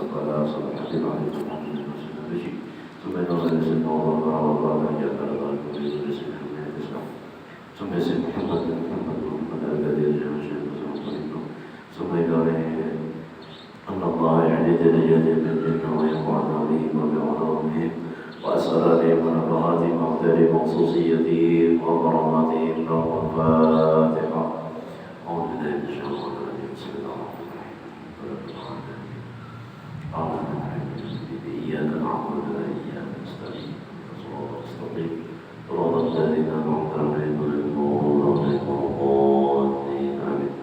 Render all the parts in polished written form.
فلا صلاح عليكم محمد المسلم ثم نور الاسم والله جعل الله كل الاسم من الاسلام ثم اسم محمد الذي يجعل شيء ثم إلى أن الله يعدد لجد بالجنة ويقعنا بهم وبعلومهم وأسرارهم ونفحاتهم وأقدارهم وخصوصيتهم وكراماتهم لهم الفاتحة. أعوذ بالله من الشيطان الرجيم بسم الله الرحمن الرحيم إياك نعبد وإياك نستعين صراط المستقيم صراط الذين أنعمت عليهم غير المغضوب عليهم ولا الضالين آمين.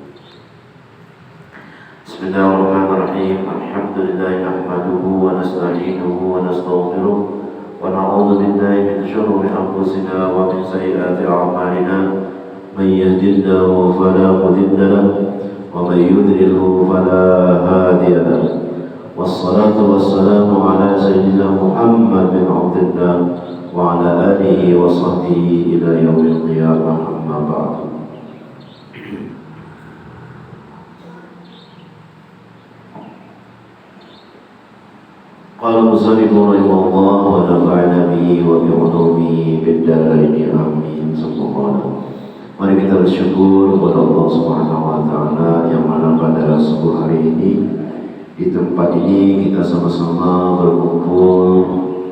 بسم الله الرحمن الرحيم الحمد لله نحمده ونستعينه ونستغفره ونعوذ بالله من شرور أنفسنا ومن سيئات أعمالنا من يهد الله فلا مضل له ومن يضلل فلا هادي له والصلاة والسلام على سيدنا محمد بن عبد الله وعلى آله وصحبه إلى يوم القيامة أما بعد. قال المصنف رحمه الله ونفعنا به وبعلومه بالدارين آمين. Sallallahu. Mari kita bersyukur kepada Allah Subhanahu wa taala yang mana pada subuh hari ini di tempat ini kita sama-sama berkumpul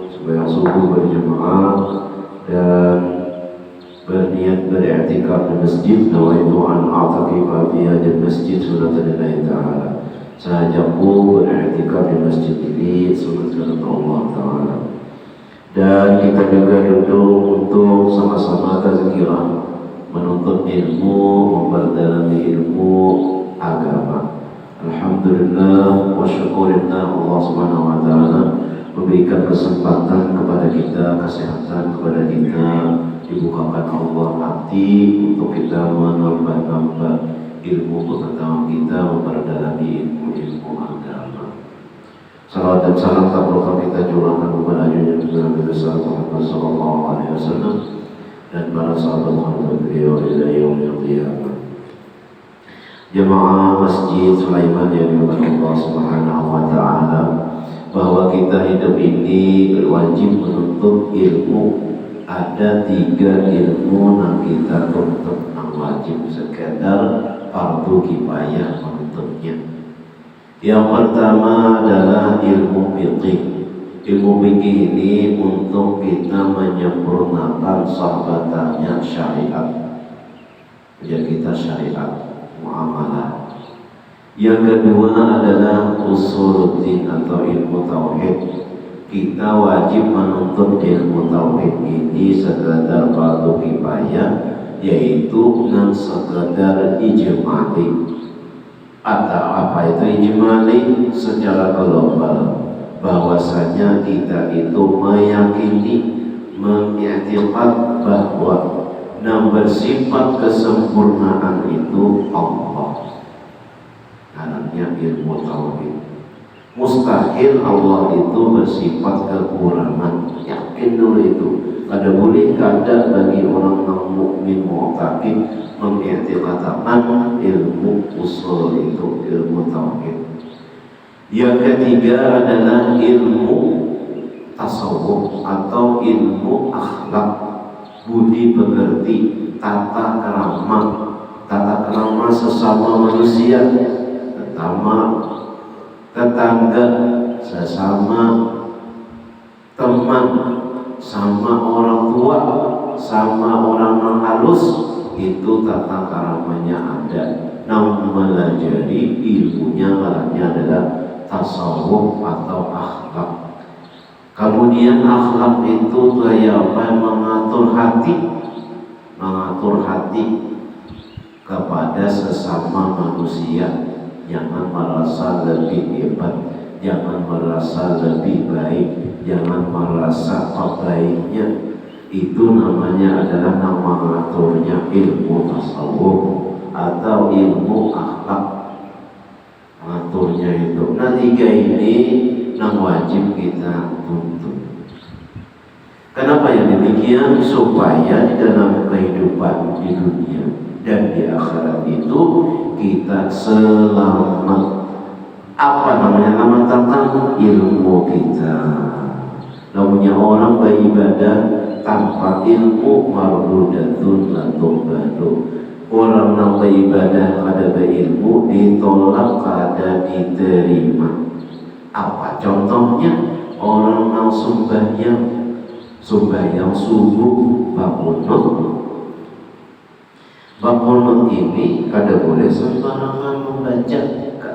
sembahyang subuh berjamaah dan berniat beriktikaf di masjid. Nawaitu an a'takifa fi hadhihi masjid sunnatullahi ta'ala. Saya jambu beriktikaf di masjid ini sunat Allah Ta'ala. Dan kita juga duduk untuk sama-sama tazkirah, menuntut ilmu, memperdalami ilmu agama. Alhamdulillah wa syukurillah Allah Subhanahu wa Ta'ala memberikan kesempatan kepada kita, kesehatan kepada kita, dibukakan Allah hati untuk kita menambah-nambah ilmu pengetahuan kita, memperdalami ilmu agama. Salawat dan salam tak lupa kita curahkan kepada junjungan Nabi besar Muhammad sallallahu alaihi wasallam dan para sahabat Muhammad beliau ila yaumil qiyamah. Jemaah Masjid Sulaiman yang dimuliakan Allah Subhanahu wa taala, bahwa kita hidup ini berwajib menuntut ilmu. Ada 3 ilmu yang kita tuntut, yang wajib sekedar fardu kifayah menuntutnya. Yang pertama adalah ilmu fikih. Ilmu fikih ini untuk kita menyempurnakan sahabatnya syariat, menjadi kita syariat muamalah. Yang kedua adalah usuluddin atau ilmu tauhid. Kita wajib menuntut ilmu tauhid ini sekadar fardu kifayah, yaitu dengan sekadar ijmali. Atau apa itu ijmali? Secara global, bahwasanya kita itu meyakini, mengiktikad bahwa yang bersifat kesempurnaan itu Allah. Karena ilmu tauhid, mustahil Allah itu bersifat kekurangan. Yakin dulu itu. Ada boleh kadang bagi orang yang mukmin mu'taqid mengiktikadkan ilmu usul itu, ilmu tauhid. Yang ketiga adalah ilmu tasawuf atau ilmu akhlak, budi pekerti, tata kerama sesama manusia, tetangga, sesama teman, sama orang tua, sama orang yang halus, itu tata keramanya ada. Namun melajari ilmunya kalanya adalah tasawuf atau akhlak. Kemudian akhlak itu mengatur hati kepada sesama manusia. Jangan merasa lebih hebat, jangan merasa lebih baik, jangan merasa baiknya. Itu namanya adalah nama mengaturnya ilmu tasawuf atau ilmu akhlak. Mengaturnya itu. Nah, 3 ini yang wajib kita tuntut. Kenapa yang demikian? Supaya di dalam kehidupan di dunia dan di akhirat itu kita selamat. Apa namanya? Nama tentang ilmu kita. Namanya orang beribadah tanpa ilmu mardudatun la tuqbalu. Orang yang beribadah kada berilmu ditolak kada diterima. Apa contohnya? Orang yang sembahyang subuh bangun ini kada boleh sembarangan membaca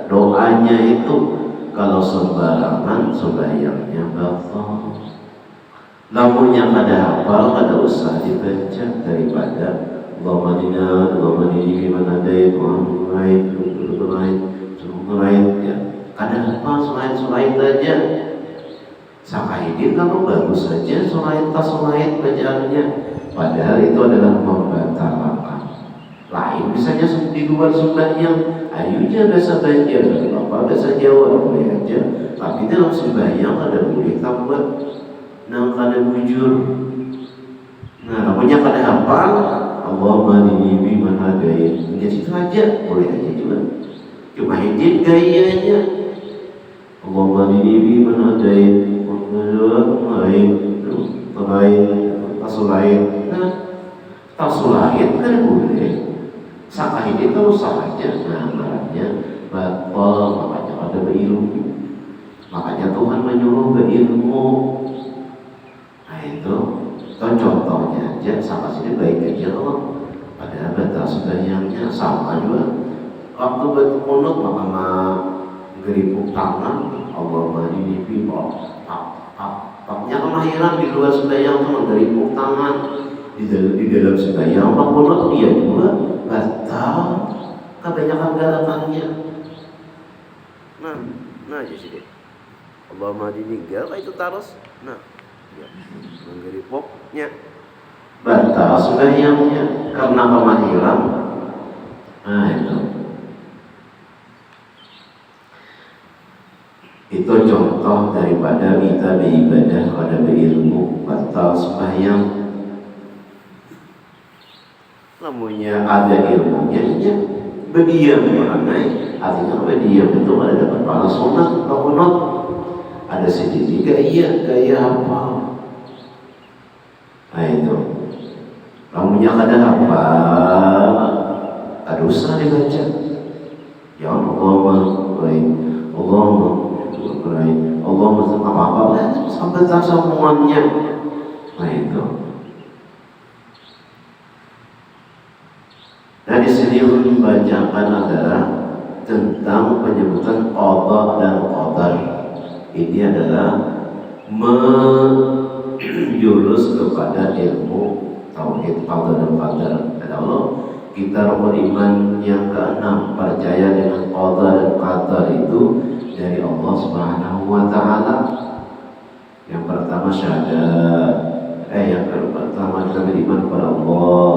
doanya itu. Kalau sembarangan sembahyangnya batal. Namun yang kada hafal kada usah dibaca daripada Allahumma dini bimana dait ya. Kada hafal selain aja. Sakahidin kalau bagus saja selain bacaannya. Padahal itu adalah membatalkan. Lain misalnya di luar sembahyang, ayunya biasa baca, apa biasa jawab boleh aja. Tapi dalam sembahyang ada boleh tambah. Nah, kada bujur. Nah, namanya kada hafal. Allahumma dini bimana dait. Jadi situ aja boleh aja juga. Cuma hidin gayanya. Allahumma dini bimana dait. Tasulahin kan boleh. Sakahidin kalau sahaja. Nah, marahnya batal, makanya ada berilmu. Makanya Tuhan menyuruh berilmu. Nah itu contohnya aja, sama sini baik aja loh. Padahal batas sembahyangnya sama juga. Waktu berkunut maka geripuk tangan, Allahumma dini papnya kelahiran di luar sembahyang itu geripuk tangan. Di dalam sembahyang berkunut dia juga batal. Kebanyakan galakannya. Nah aja sih deh. Allahumma dini itu terus. Nah. Ya, menggeripoknya batal sembahyangnya karena kemahiran. Nah itu contoh daripada kita beribadah pada berilmu batal sembahyang. Namunnya ada ilmunya ya berdiam mengenai artinya berdiam itu ada dapat pahala sunat bangunot. Ada sedikit gaya hafal. Nah itu lamunya kada hafal ada usah dibaca. Ya Allahumma apa-apa sampai tak semuanya. Nah itu. Nah di sini membacakan adalah tentang penyebutan qada dan qadar. Ini adalah menjurus kepada ilmu tauhid qada dan qadar. Allah kita rukun iman yang keenam, percaya dengan qada dan qadar itu dari Allah Subhanahu wa taala. Yang pertama syahadat. Yang pertama kita beriman kepada Allah,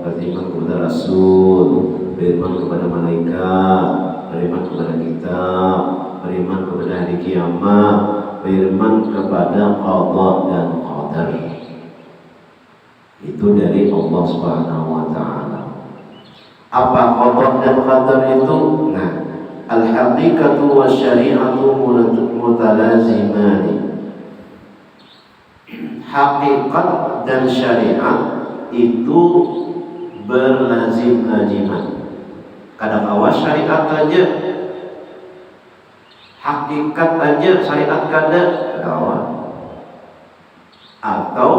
beriman kepada Rasul, beriman kepada malaikat, beriman kepada kitab, beriman kepada hari kiamat, beriman kepada qada dan qadar. Itu dari Allah Subhanahu wa taala. Apa qada dan qadar itu? Nah, al-haqiqatu wasyari'atu mutalazimani. Hakikat dan syariat itu berlazim-laziman. Kadang-kadang syariat aja, hakikat aja syariat kada kawan. Atau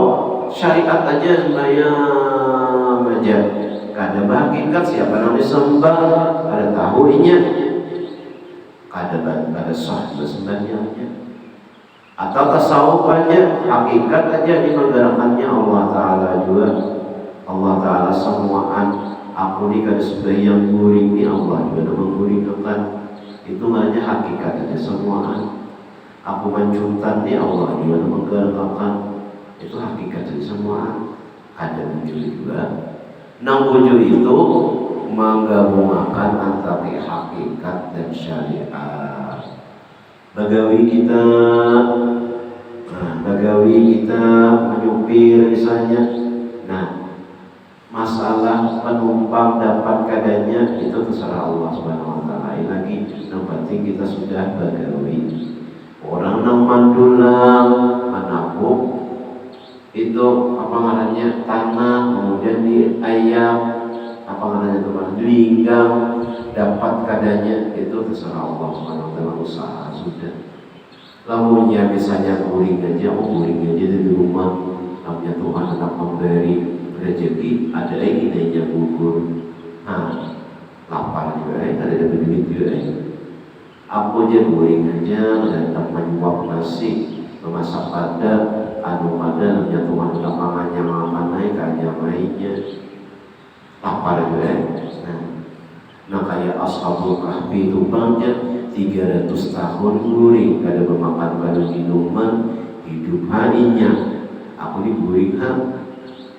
syariat aja sembahyang aja kada hakikat siapa yang disembah kada tahu inya kada sah sembahyangnya. Atau tasawuf aja hakikat aja dimenggarakannya Allah Ta'ala juga. Allah Ta'ala semuaan aku ni kada sembahyang guring ni Allah juga mengguringkan. Itu maknanya hakikat aja semuaan. Aku mencuntan ni Allah juga menggerakkan. Itu hakikat aja semuaan. Ada wujud juga. Nang wujud itu menggabungkan antara hakikat dan syariat. Bagawi kita menyupir misalnya. Nah, masalah penumpang dapat kadanya itu terserah Allah Subhanahu wa taala. Lagi yang penting kita sudah bagawi. orang nang mandulang menabung itu apa namanya tanah, kemudian di ayam apa namanya teman linggang dapat kadanya, itu terserah Allah SWT, usaha sudah. Lamunya misalnya guring aja di rumah, namanya Tuhan anak memberi rezeki, ada idenya gugur, lapar juga, ada duit juga. Aku aja guring aja, datang menyuap nasi, memasak pada pada namanya Tuhan anak mangannya naik aja mainnya, lapar juga. Nah kayak Ashabul Kahfi itu banyak 300 tahun guring, kada memakan kada minuman, hidup harinya. Aku di guring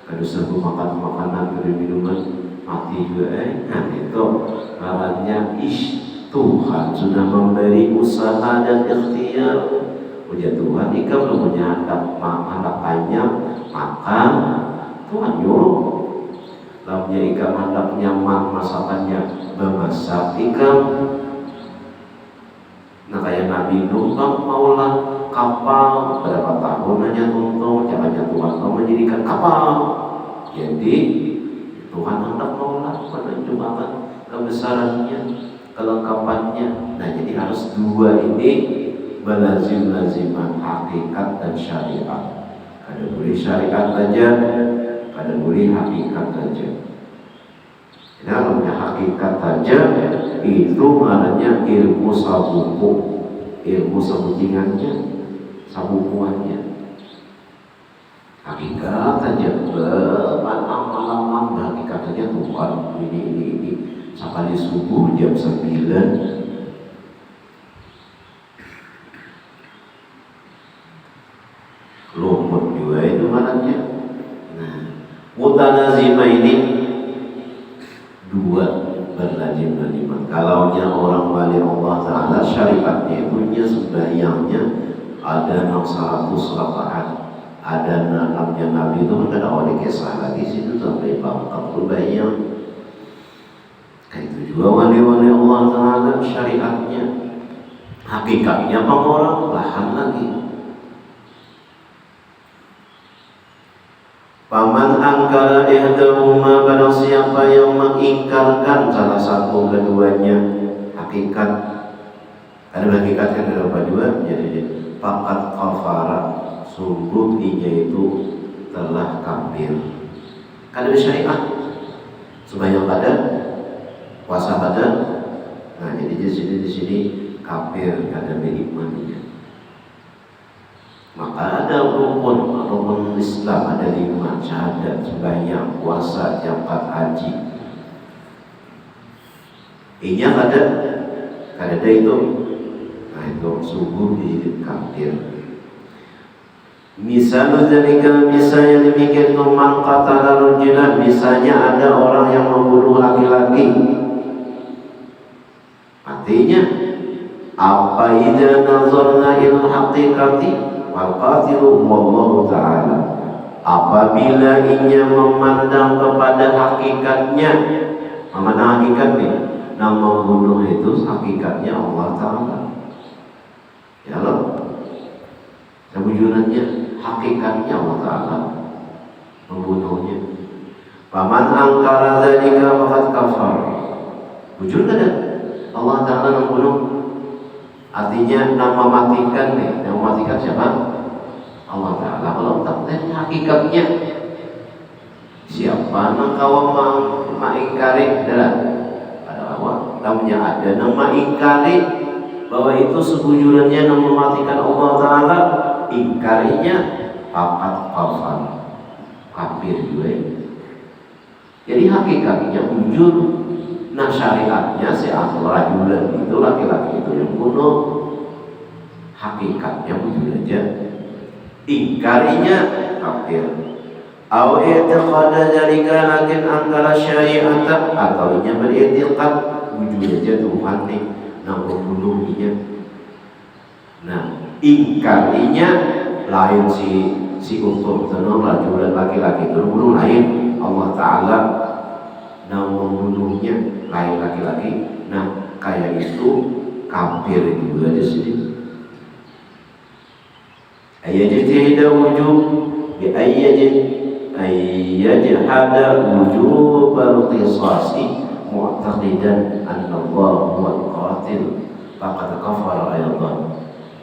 kada usah makan makanan kada minuman, mati juga. Nah itu caranya Tuhan sudah memberi usaha dan ikhtiar. Puja Tuhan ikam lu punya anak banyak makan, Tuhan nyuruh. Lalunya ikam handaknya masakannya memasak ikam. Nah kayak Nabi Nuh maulah kapal berapa tahun hanya tuntung, jangan Tuhan mau menjadikan kapal. Jadi Tuhan hendak maulah menunjukkan kebesarannya, kelengkapannya. Nah jadi harus dua ini belazim-laziman, hakikat dan syariat. Ada boleh syariat saja, ada boleh hakikat saja. Namanya hakikat saja itu maknanya ilmu sabuku, ilmu sabujingannya, sabukuannya. Hakikat saja malam hakikat saja Tuhan ini sekali subuh jam 9 lumut juga itu maknanya. Nah, mutanazima ini dua berlazim-laziman. Kalaunya orang balik Allah Ta'ala syariatnya punya sembahyangnya ada 100 rakaat, ada namanya Nabi itu kan ada oleh kisah lagi situ sampai bangkak sembahyang. Itu juga wali-wali Allah Ta'ala syariatnya, hakikatnya apa orang lahan lagi. Paman angkara ihdahuma, pada siapa yang mengingkarkan salah satu keduanya hakikat, ada hakikat kan ada apa dua, jadi fakat kafara, sungguh dia itu telah kafir. Kan ada syariat, sembahyang ada, puasa ada, nah jadi di sini kafir, ada berimannya. Maka ada rukun Islam, ada 5, syahadat, sembahyang, puasa, zakat, haji. Ini ada itu. Nah itu sungguh jadi kafir. Misalnya yang demikian itu man qatala rajulan, misalnya ada orang yang membunuh laki-laki. Artinya apa idza nazarna ila haqiqati al-qatilu wallahu ta'ala, apabila ia memandang kepada hakikatnya, memandang hakikatnya, nah membunuh itu hakikatnya Allah Ta'ala. Ya Allah, sebujurannya hakikatnya Allah Ta'ala membunuhnya. Paman angkara dzalika faqad kafar. Bujur kan Allah Ta'ala membunuh, artinya nama matikan nih, nama matikan siapa? Allah Ta'ala. Kalau tak hakikatnya siapa nang kawam mengingkari adalah awak namanya ada nama ingkari bahwa itu sebujurannya nama mematikan Allah Ta'ala, ingkarinya pakat kafar, kafir juga. Jadi hakikatnya bujur. Nah syariatnya si rajulan itu laki-laki itu yang bunuh, hakikatnya bujur aja, ingkarinya kafir. Au i'tiqada dzalika lakin angkara syari'ata, atau nya beriktikad bujur aja Tuhan nih nang membunuhnya. Nah ingkarinya lain si utuh tenang rajulan laki-laki itu bunuh, lain Allah Ta'ala nang membunuhnya lain laki-laki. Nah kayak itu kafir juga di sini. Ayajtahida wujub bi ayyajhada wujub al-qisasi mu'taqidan anna Allah huwa al-qatil faqad kafara aydan.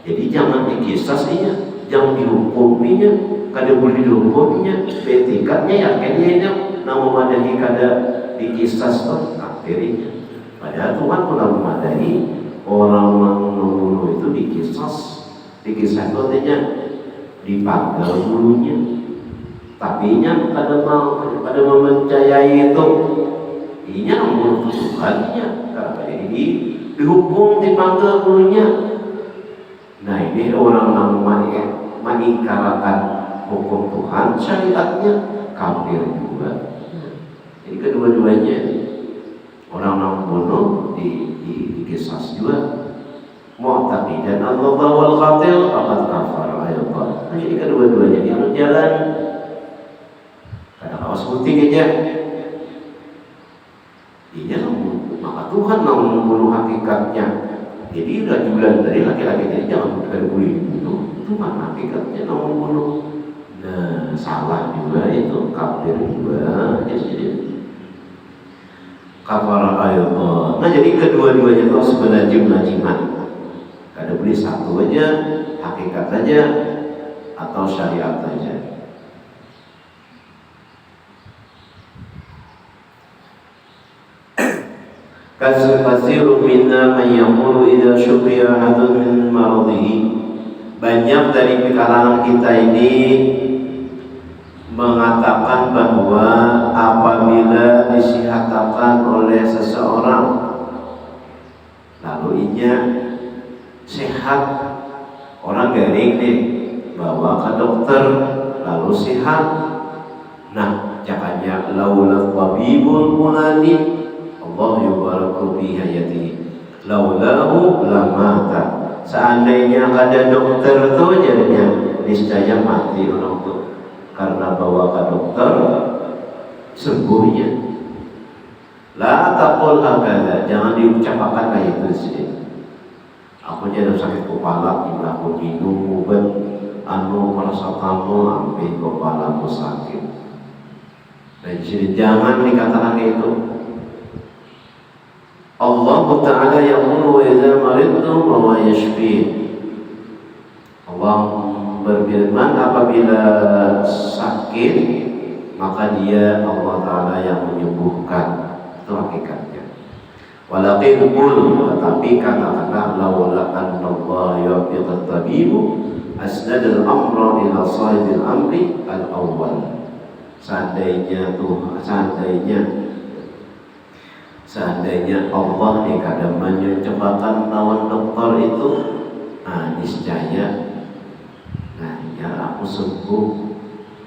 Jadi jangan dikisas iya, jangan dihukuminya, kada boleh dihukumnya, betikatnya yakinnya nama madahi kada dikisas tuh kafirnya. Padahal Tuhan pernah memadahi orang membunuh itu dikisas itu artinya dipanggal bulunya, tapi nya kada mau, kada mempercayai itu, inya membunuh Tuhannya, karena jadi dihukum dipanggal bulunya. Nah ini orang yang mengingkarakan hukum Tuhan, syariatnya kafir juga. Jadi kedua-duanya orang yang bunuh dikisas juga. Mu'taqidan Allah wal qatil faqad kafara aydan. Jadi kedua-duanya dia harus jalan. Kadang kawas putih aja. Iya, maka Tuhan mau membunuh hakikatnya. Jadi rajulan dari laki-laki ini jangan boleh bunuh. Tuhan hakikatnya mau membunuh. Nah, salah juga itu, kafir juga. Jadi kafara aydan. Nah, jadi kedua-duanya itu sebenarnya jimat. Kada boleh satu aja, hakikat aja atau syariat aja. Kasiru minna man yaqulu idza syufiya ahadun min maradhihi. Banyak dari kalangan kita ini mengatakan bahwa apabila disihatakan oleh seseorang lalu inya sehat, orang garing nih bawa ke dokter lalu sehat. Nah, jakanya laula tabibul mulani Allah yubaraku bi hayatihi laulahu lamata. Seandainya ada dokter itu jadinya niscaya mati orang itu, karena bawa ke dokter sembuhnya. La taqul hakadha, jangan diucapkan kayak itu sih. Aku jadi sakit kepala, aku minum obat paracetamol sampai kepalaku sakit. Dan jadi jangan dikatakan kayak itu. Allah Ta'ala yaqulu wa idza maridtu fa huwa yashfi. Allah berfirman apabila sakit maka dia Allah Ta'ala yang menyembuhkan. Itu hakikatnya. Walakin qul, tetapi katakanlah laula anna Allah yu'tiqat tabibu asnadal amra ila sahibil amri al-awwal. Seandainya Allah nih kadang menyebabkan lawan dokter itu, niscaya, ya aku sembuh.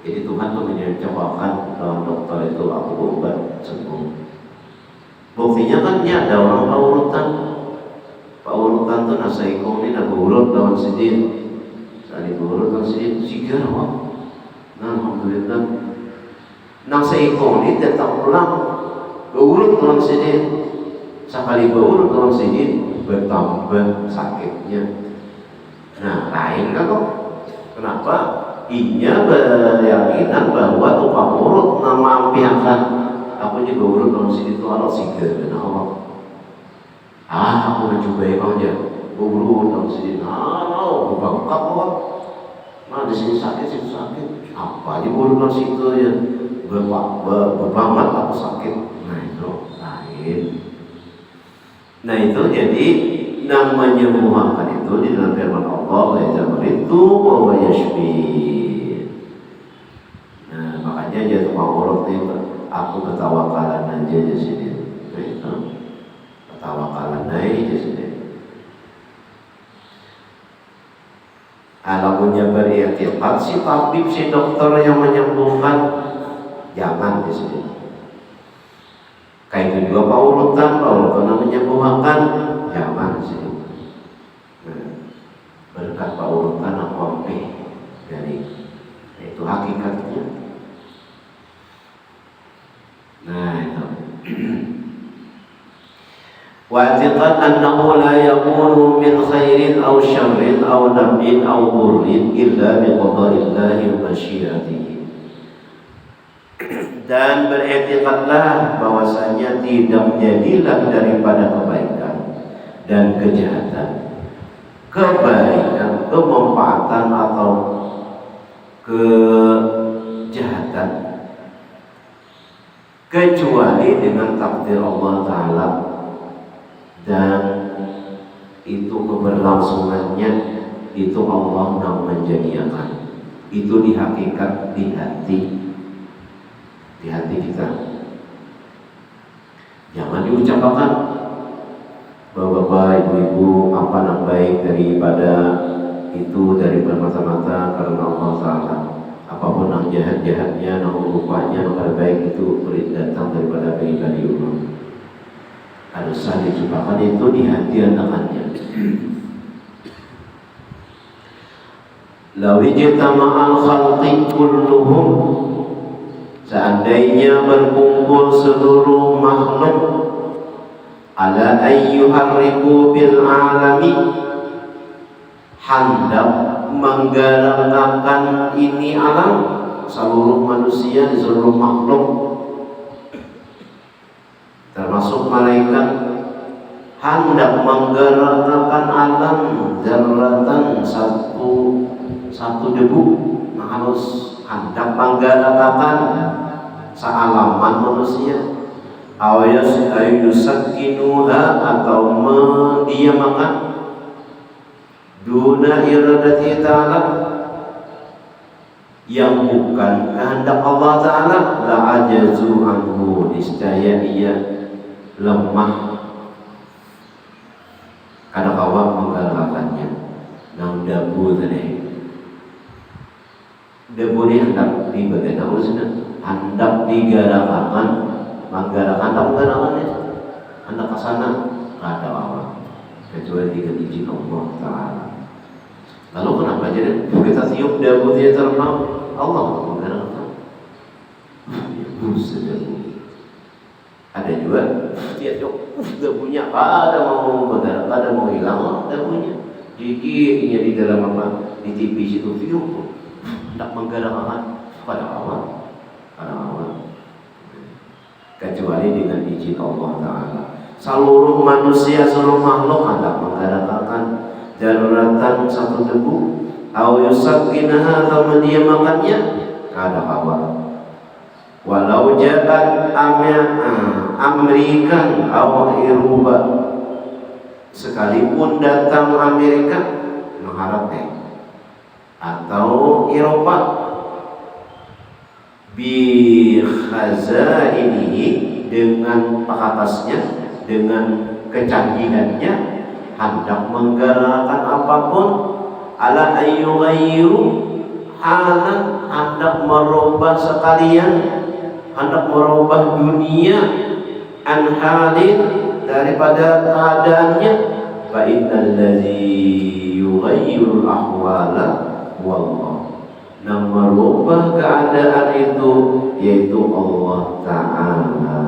Jadi Tuhan tuh menyebabkan lawan dokter itu aku obat sembuh. Buktinya kan ya ada orang paurutan tuh nasa ikon ini nak urut lawan sidin, saling urut lawan sidin sigar wah. Nah alhamdulillah, nasa ikon ini tetap pulang. Urut lawan sidin, sekali urut lawan sidin bertambah sakitnya. Nah lain kan kok? Kenapa? Inya berkeyakinan bahwa tukang urut nama pihakkan aku juga urut lawan sidin itu alat sigar. Kenapa? Aku mencoba aja urut lawan sidin. Bangkak kok. Di sini sakit, apa aja urut lawan situ ya berbanget aku sakit. Nah itu lain. Nah itu jadi namanya menyembuhkan itu di dalam firman Allah ya itu wa yashfi. Nah makanya dia tukang urut itu aku ketawakalan aja di sini. Nah itu ketawakalan aja di sini. Alamunnya beriktiqad si tabib si dokter yang menyembuhkan, jangan di sini. Kayak itu juga paurutan menyembuhkan, jangan di sini. Berkat paurutan aku dari itu hakikatnya. Nah itu. Wa i'tiqad annahu la yakunu min khairin aw syarrin aw naf'in aw dhurrin illa biqada'illahi wa masyiatihi. Dan beriktikadlah bahwasanya tidak jadilah daripada kebaikan dan kejahatan, kebaikan, kemanfaatan atau kejahatan kecuali dengan takdir Allah Ta'ala, dan itu keberlangsungannya itu Allah yang menjadikan. Itu di hakikat di hati kita. Jangan diucapkan bapak-bapak, ibu-ibu, apa yang baik daripada itu dari mata-mata karena Allah Ta'ala. Apapun yang jahat-jahatnya, yang rupanya, yang baik itu datang daripada pribadi Allah. Harusnya diucapkan itu di hati anak-anaknya. Law ijtama'al khalqi kulluhum, seandainya berkumpul seluruh makhluk, ala ayyuharriku bil alami, hendak menggerakkan ini alam, seluruh manusia, seluruh makhluk termasuk malaikat, hendak menggerakkan alam zaratan, satu debu, harus hendak menggerakkan sealaman manusia, ayusakinuha, atau mendiamkan duna iradati ta'ala, yang bukan kehendak Allah Ta'ala, la ajazu anhu, niscaya ia lemah kada kawa menggerakkannya. Nang debu tadi, debu ini hendak dibagaimana urusan, hendak digerakkan, menggerakkan, hendak menggerakkannya, hendak ke sana, kada kawa kecuali dengan izin Allah Ta'ala. Lalu kenapa jadi kita tiup debu dia terbang? Allah menggerakkan. Ada juga dia tiup debunya, ada mau bergerak, ada mau hilang debunya. Giginya di dalam apa? Di TV situ tiup, tidak menggerakkan pada awal, kecuali dengan izin Allah Ta'ala. Seluruh manusia, seluruh makhluk hendak menggerakkan daruratan satu debu, atau yusakkinaha, atau mendiamkannya, kada kawa. Walau jabat Amerikan atau Eropa, sekalipun datang Amerika mengharapkan, atau Eropa, bi khazainihi, dengan pakatasnya, dengan kecanggihannya, hendak menggerakkan apapun, ala ayyughayyiru halan, hendak merubah sekalian, hendak merubah dunia, an halin, daripada keadaannya, fa innal ladzi yughayyirul ahwala wallah, yang merubah keadaan itu yaitu Allah Ta'ala.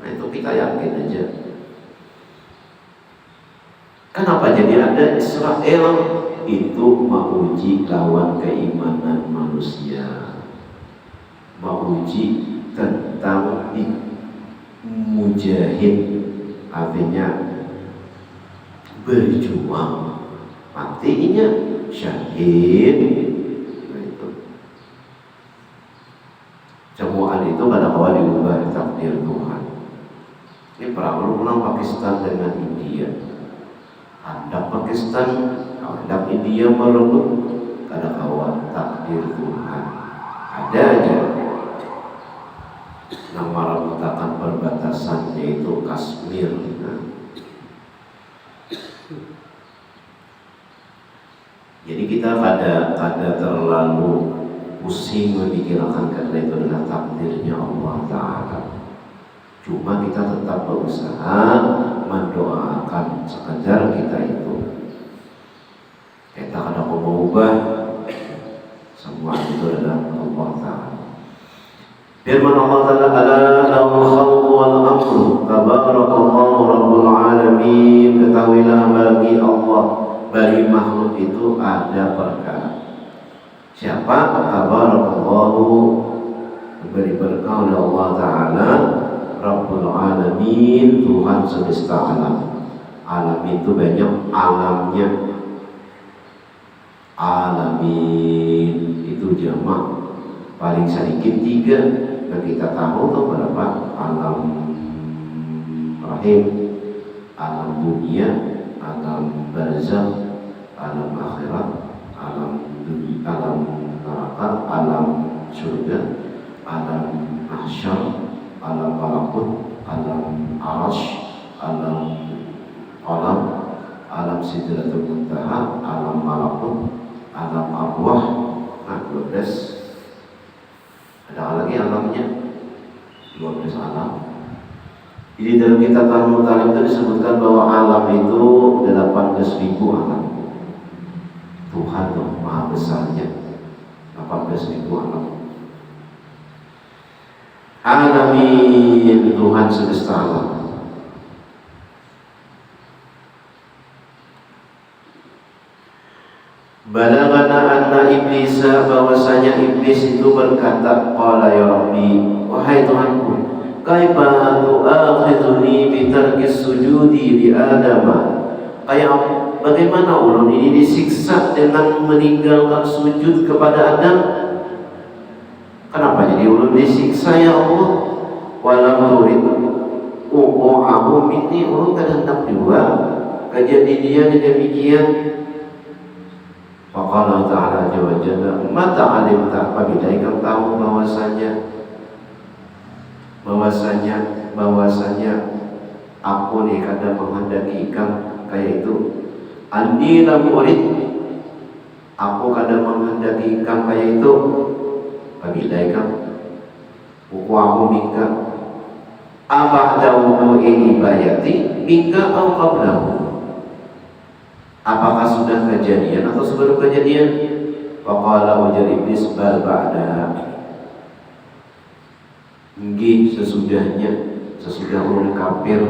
Nah itu kita yakin aja. Kenapa jadi ada Israel? Itu menguji lawan keimanan manusia, menguji tentang mujahid, artinya berjuang, artinya syahid. Nah itu cemuan itu kadang-kadang diubah takdir Tuhan. Ini perang Pakistan dengan India. Hendak Pakistan, hendak India merebut, kadang-kadang takdir Tuhan. Ada aja yang merebutkan perbatasan, yaitu Kashmir. Jadi kita kada terlalu pusing memikirkan, karena itu adalah takdirnya Allah Ta'ala. Cuma kita tetap berusaha mendoakan sekedar kita itu. Kita kada mau mengubah, semua itu adalah Allah Ta'ala. Firman Allah Ta'ala, ala lahul khalqu wal amru tabarakallahu rabbul alamin. ketahuilah bagi Allah, bagi makhluk itu ada perkara. Siapa? Tabarakallahu, diberi berkah oleh Allah Ta'ala, Rabbul Alamin, Tuhan semesta alam. Alam itu banyak alamnya. Alamin itu jamak, paling sedikit 3. Nah kita tahu tuh berapa? Alam rahim, alam dunia, alam barzakh, alam akhirat, alam dunia, alam neraka, alam surga, alam mahsyar, alam malakut, alam arasy, alam sidratul muntaha, alam malakut, alam arwah. Nah 12. Ada lagi alamnya 12 alam. Jadi dalam kitab Al-Mu'talim itu disebutkan bahwa alam itu 18.000 alam. Tuhan tuh maha besarnya, 18.000 alam. Alamin, Tuhan semesta alam. Balagana anna iblisa, bahwasanya iblis itu berkata, qala ya Rabbi, wahai Tuhanku, kaifa tu'akhiduni bi tarki sujudi li Adam? Bagaimana ulun ini disiksa dengan meninggalkan sujud kepada Adam? Kenapa jadi ulun disiksa ya Allah? Walam turid uqa'ahu minni, ulun kan hendak juga kejadian demikian. Faqala ta'ala jalla jalla, mata alimta, apabila engkau tahu bahwasanya aku nih kadang menghendaki engkau kayak itu. Andi lam urid, aku kadang menghendaki engkau kayak itu. Apabila engkau aku minka aba'da wudu'i ibayati minka au qablahu, apakah sudah kejadian atau sebelum kejadian? Faqala, ujar iblis, bal ba'da, nggih sesudahnya, sesudah ulun kafir,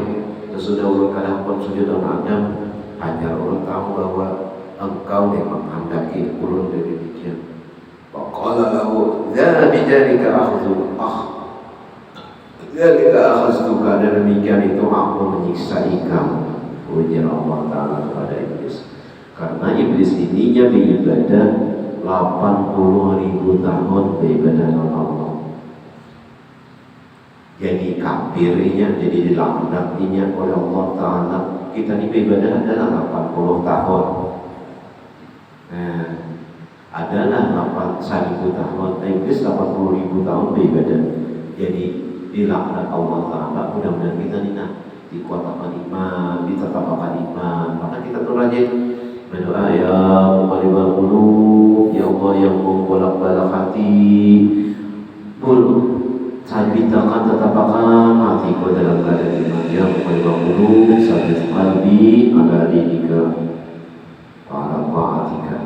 sesudah ulun kadang-kadang sujud Adam, hanya ulun tahu bahwa engkau memang menghendaki ulun dari demikian. Faqala lahu, dzalika akhadtuka, dan demikian itu aku menyiksa engkau. Ujar Allah Ta'ala kepada iblis, karena iblis ininya beribadah 80.000 tahun beribadah kepada Allah. Jadi kafirnya, jadi dilaknatinya oleh Allah Ta'ala. Kita ini beribadah adalah 80 tahun. Adalah 1.000 tahun. Iblis 80.000 tahun beribadah. Jadi dilaknat Allah Ta'ala. Mudah-mudahan kita ini dikuatkan iman, ditetapkan iman. Maka kita tuh rajin berdoa, ya muqallibal qulub, ya Allah yang membolak-balik hati, sabitakan, tetapkan hatiku dalam keadaan iman. Ya muqallibal qulub, sabit qalbi ala dinika wa ala ta'atika.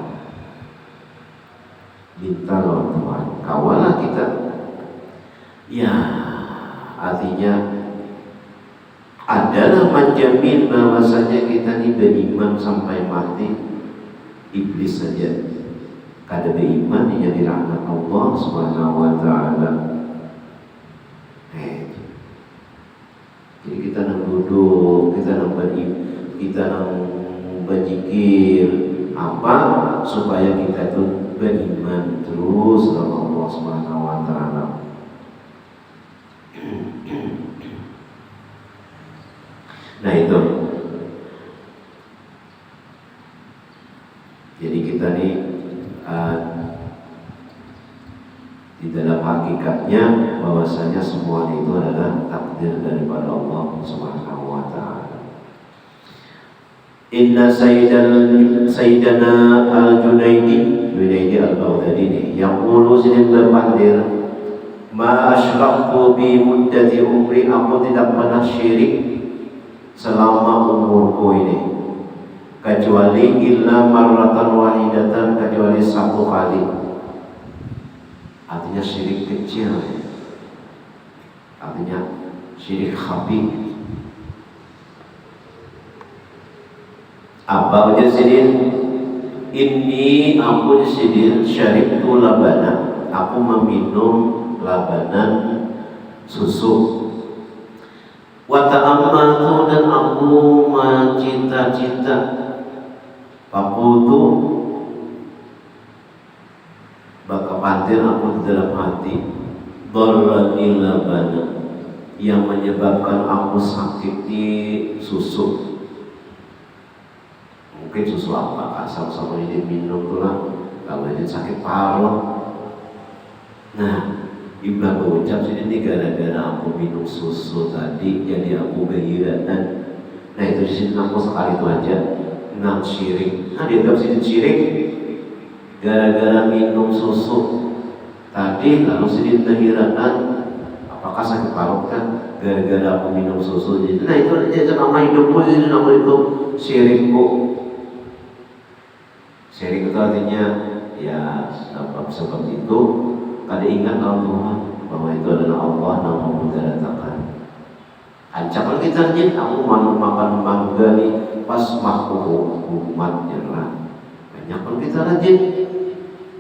Minta lawan Tuhan, kawalah kita. Ya, artinya adalah menjamin bahwasanya kita ini beriman sampai mati. Iblis saja kada beriman, dia dilaknat Allah Subhanahu wa Ta'ala. Jadi kita nak duduk, kita nak berzikir, apa supaya kita itu beriman terus kepada Allah Subhanahu wa Ta'ala. Nah itu, jadi kita nih di dalam hakikatnya bahwasanya semua itu adalah takdir daripada Allah Subhanahu wa Ta'ala. Inna Sayyidana Al-Junaidi Al-Baghdadi yaqulu sinin berpandir, ma asyraqtu bi muddati umri, aku tidak pernah syirik selama umurku ini, kecuali illa marratan wahidatan, kecuali satu kali. Artinya syirik kecil, artinya syirik khafi. Apa ujar sidin? Ini aku sidin syaribtu labana. Aku meminum labanan susu. Wa ta'ammatu dan aku mencita-cita. Fakultu baka pantir aku di dalam hati. Darrani labana, yang menyebabkan aku sakit di susu. Mungkin susu apa? Asal sama ini minum tuh lah. Kalau ini sakit paru. Nah, Ibnu berucap ini gara-gara aku minum susu tadi, jadi aku kegiatan. Nah itu di sini aku sekali itu aja. Nah syirik. Nah dia sini syirik. Gara-gara minum susu tadi, lalu sini kegiatan. Apakah sakit paru kan? Gara-gara aku minum susu. Nah itu aja nama hidupku. Jadi nama itu syirikku. Syirik itu artinya ya sebab itu kada ingat kalau Tuhan bahwa itu adalah Allah yang memudahkan. Ancaman kita nih, kamu makan mangga nih pas makhluk umat nyerah. Banyak pun kita rajin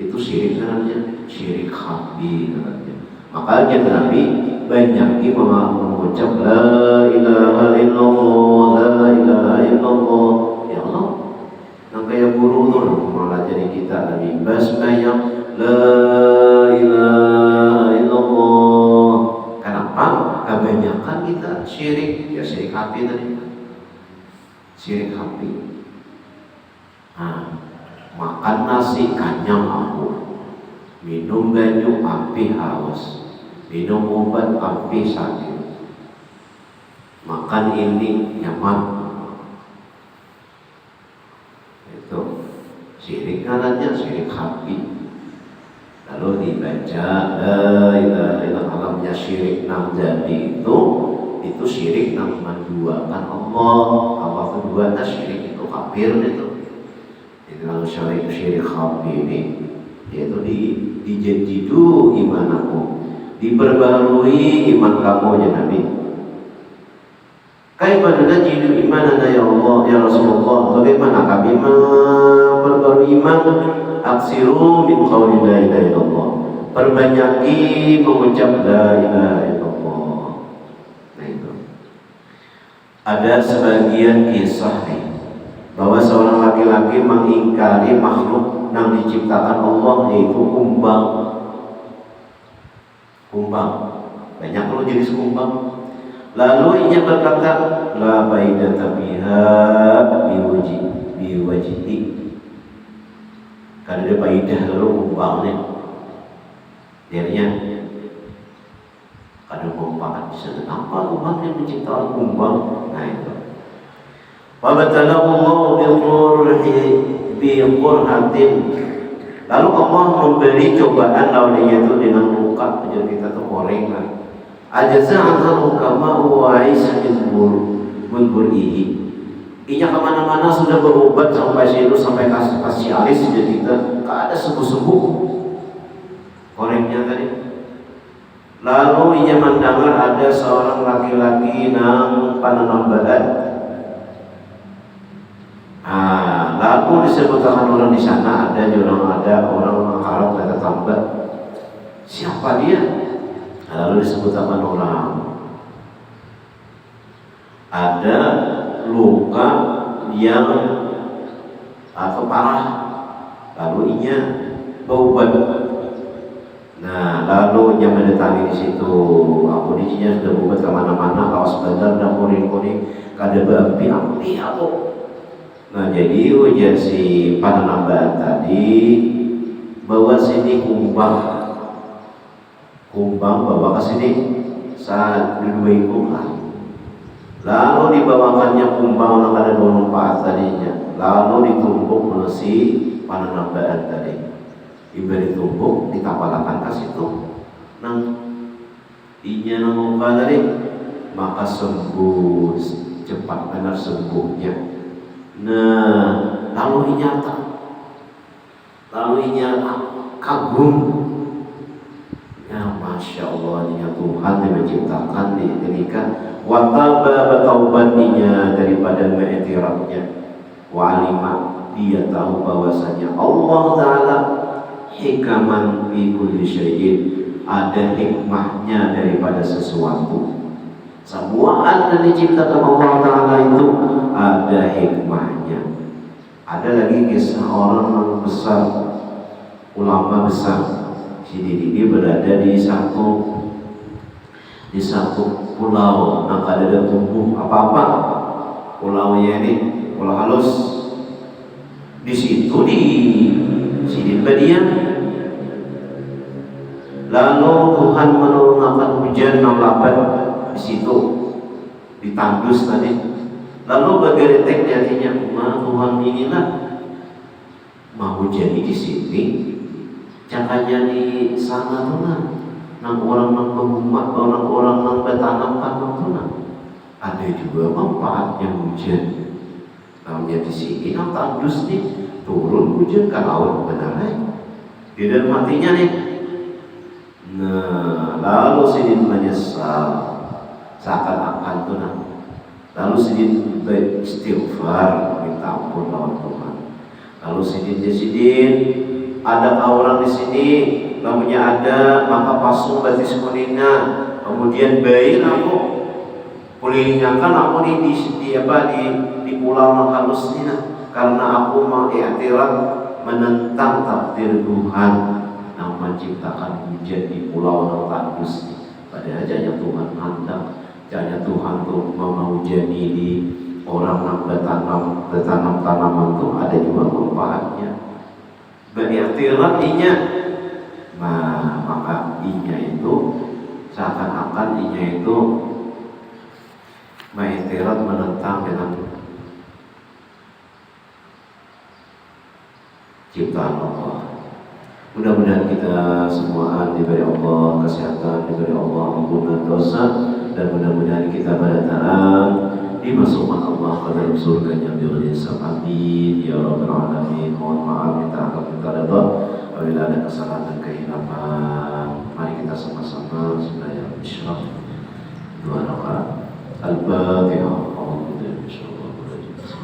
itu syirik namanya, syirik khafi namanya. Makanya Nabi banyak mengucap la ilaha illallah, la ilaha illallah. Ya Allah, yang kayak guru tuh malah jadi kita Nabi basmayang la ilaha illallah. Kenapa? Kebanyakan kita syirik. Ya syirik hati tadi. Syirik hati. Nah, makan nasi kenyang aku. Minum banyu api haus. Minum obat api sakit. Makan ini nyaman. Itu syirik namanya, syirik hati. Lalu dibaca la ilaha illallah, alamnya syirik nam jadi itu syirik nam menduakan Allah kedua syirik itu kafir itu. Jadi kalau syirik kafir ini yaitu dijadidu iman aku, diperbarui iman kamu ya Nabi. Kaifa najidu imanana ya Allah ya Rasulullah, bagaimana kami memperbarui iman? Aksiru min qawli la ilaha illallah, perbanyaki mengucap la ilaha illallah. Nah itu ada sebagian kisah nih bahwa seorang laki-laki mengingkari makhluk yang diciptakan Allah, yaitu kumbang. Banyak kalau jenis kumbang. Lalu ia berkata la baidata biha biwajhi. Karena ada faidah lalu kumbangnya dirinya kadang kumbang bisa kenapa kumbang yang menciptakan kumbang. Nah itu wabatalahu biqurhatin, lalu Allah memberi cobaan lawannya itu dengan luka. Jadi kita tuh korengan ajaza'an hukama wa aisyah bulburihi. Inya kemana-mana sudah berobat sampai situ, sampai kasih alis sudah kita gak ada sembuh-sembuh korengnya tadi. Lalu inya mendengar ada seorang laki-laki nang pananambalan. Lalu disebutkan orang di sana ada orang mengharap kata tambah. Siapa dia? Lalu disebutkan orang ada luka yang parah, lalu inya berobat. Nah, lalu ia mendatangi di situ. Kondisinya sudah berobat kemana-mana, kaos badar dan kuning-kuning, kada berapi-api aku. Nah, jadi ujar si pananambaan tadi bawa sini kumbang bawa ke sini saat dua kumbang. Lalu dibawakannya kumbang yang ada 24 tadinya. Lalu ditumpuk menesi pananambaan tadi. Diberi tumpuk, ditapalakan ke situ. Nang inya nangka tadi, maka sembuh cepat benar sembuhnya. Nah, lalu inya kagum. Ya Masya Allah, ini Tuhan yang menciptakan diberikan wataba bertaubatnya daripada mengiktirafnya. Wa'alima, dia tahu bahwasanya Allah Ta'ala hikaman fi kulli syai'in, ada hikmahnya daripada sesuatu. Semua yang diciptakan Allah Ta'ala itu ada hikmahnya. Ada lagi kisah orang yang besar, ulama besar. Ini berada di satu pulau, maka ada tumbuh apa-apa. Pulaunya ini pulau halus. Di situ di Sidin Badian. Lalu Tuhan menurunkan hujan yang lebat di situ, ditandus tadi. Lalu bergeretek jadinya, Tuhan inilah mau jadi di sini, jangannya di sana tuh lah. Orang yang bertanam tuh lah. Ada juga manfaatnya hujan. Namanya di sini, tandus nih, turun hujan ke laut benar di dalam hatinya nih. Nah, lalu Sidin menyesal, seakan-akan tuh nah. Lalu Sidin beristighfar, minta ampun lawan Tuhan. Lalu Sidin, ada orang di sini, namanya ada, maka pasung batis kunina, kemudian bayi aku, pulingakan aku di pulau yang halus ini, karena aku mengiktiraf menentang takdir Tuhan yang menciptakan hujan di pulau yang tandus. Padahal hanya Tuhan hendak, hanya Tuhan tuh menghujani di orang yang bertanam tanaman itu ada juga manfaatnya. Beriktiraf inya, nah maka inya itu seakan-akan inya itu mengiktiraf menentang dengan ciptaan Allah. Mudah-mudahan kita semua diberi Allah kesehatan, diberi Allah ampunan dosa, dan mudah-mudahan kita bertahan dimasukkan Allah ke dalam surganya bighairi hisab. Amin ya rabbal alamin. Mohon maaf, minta akan minta redha apabila ada kesalahan dan kehilapan. Mari kita sama-sama sembahyang isyraq 2 rakaat.